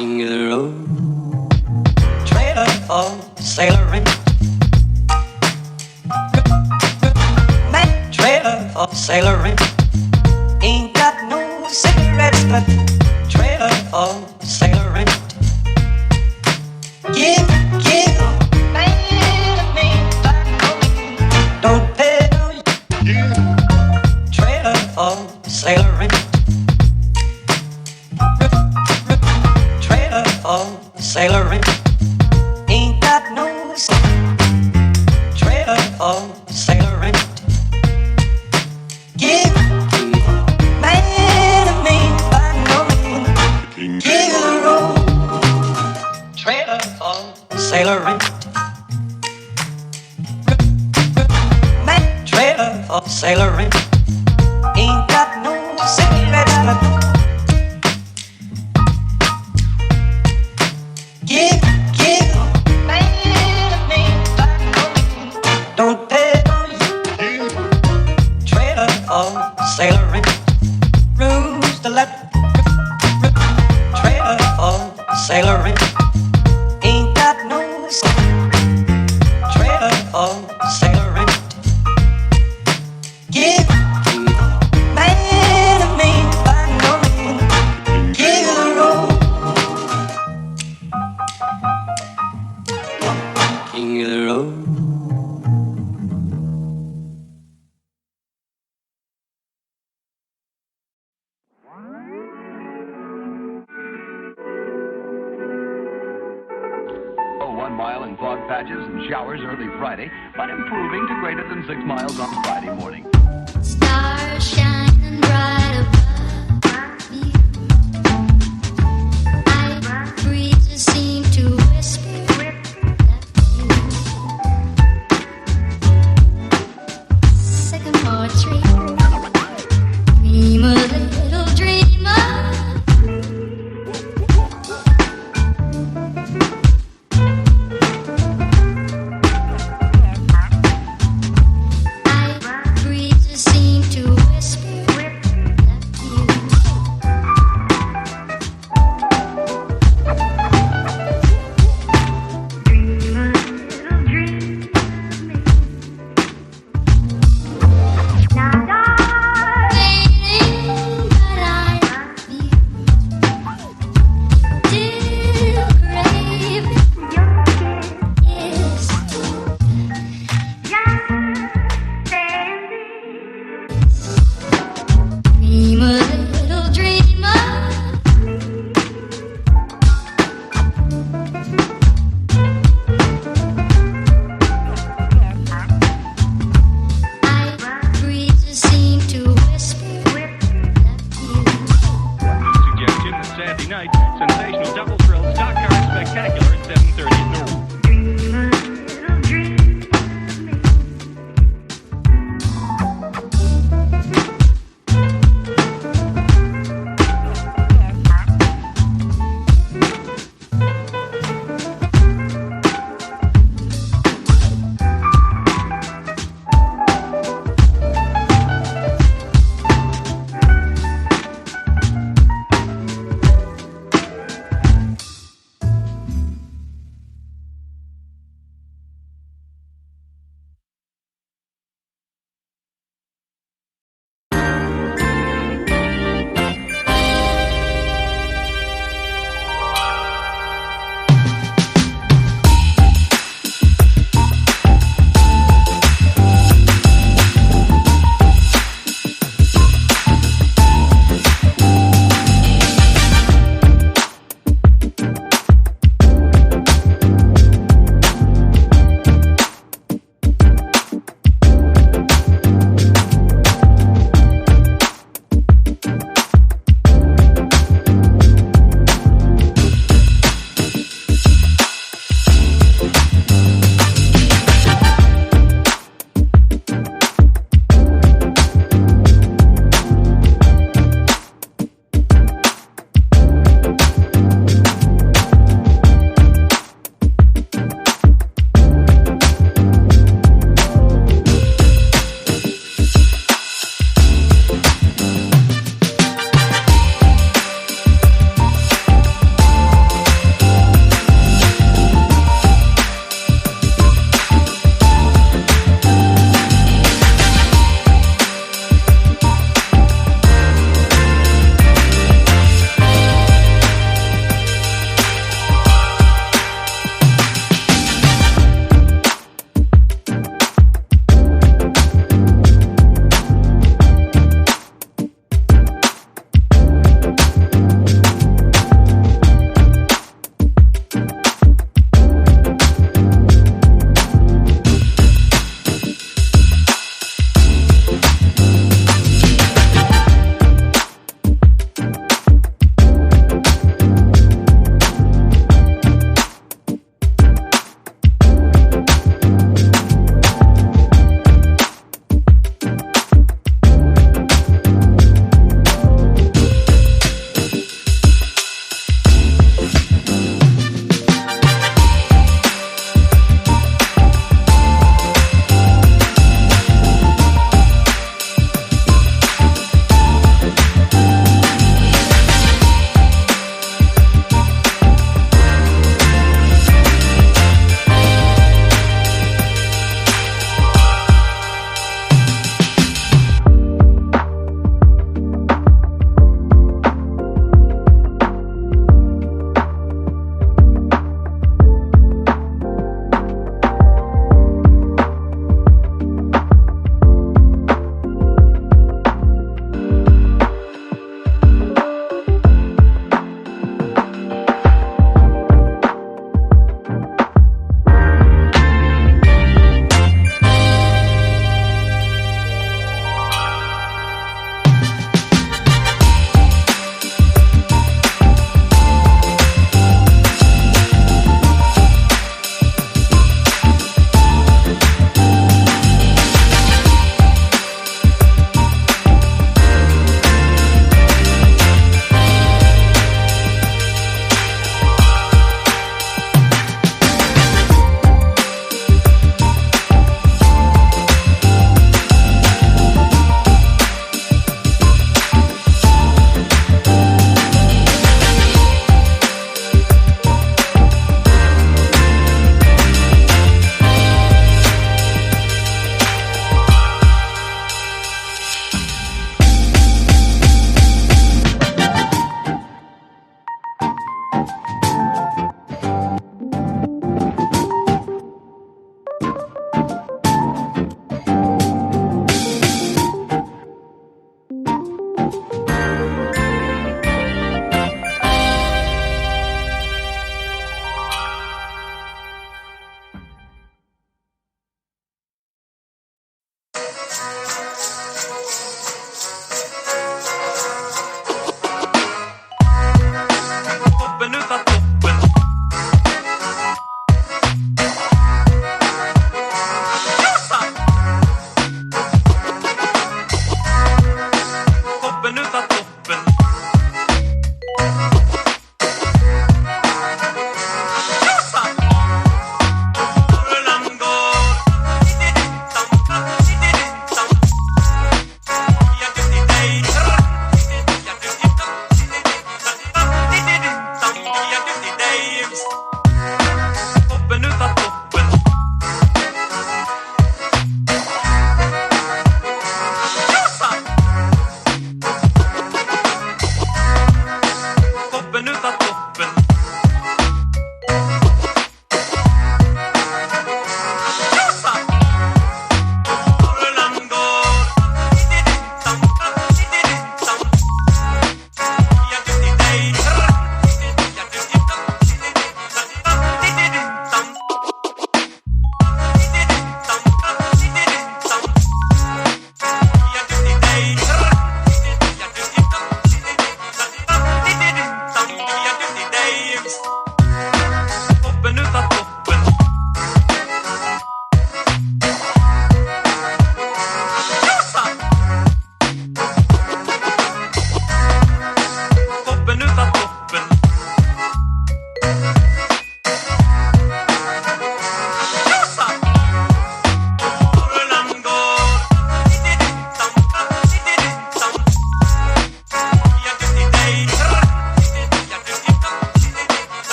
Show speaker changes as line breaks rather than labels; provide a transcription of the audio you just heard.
King of the road, trailer for sailoring, man, trailer for sailoring. Ain't got no cigarettes, but trailer for sailoring. Give, man, a man, don't pay no. Trailer for sailoring. Trailer for sailoring. Ain't got no trailer for sailoring. Give, man, a man, by no means. Give the road. Trailer for sailoring. Man, trailer for sailoring. Ain't got no cigarettes, but give, man, a man, don't pay no you. Trailer for sailoring. Rules to let. Trailer for sailoring. Ain't got no trailer for sailoring. Give, man, a man, by no means. Give the road. King of the road.
Oh, 1 mile in fog patches and showers early Friday, but improving to greater than 6 miles on Friday morning.
Stars shining bright.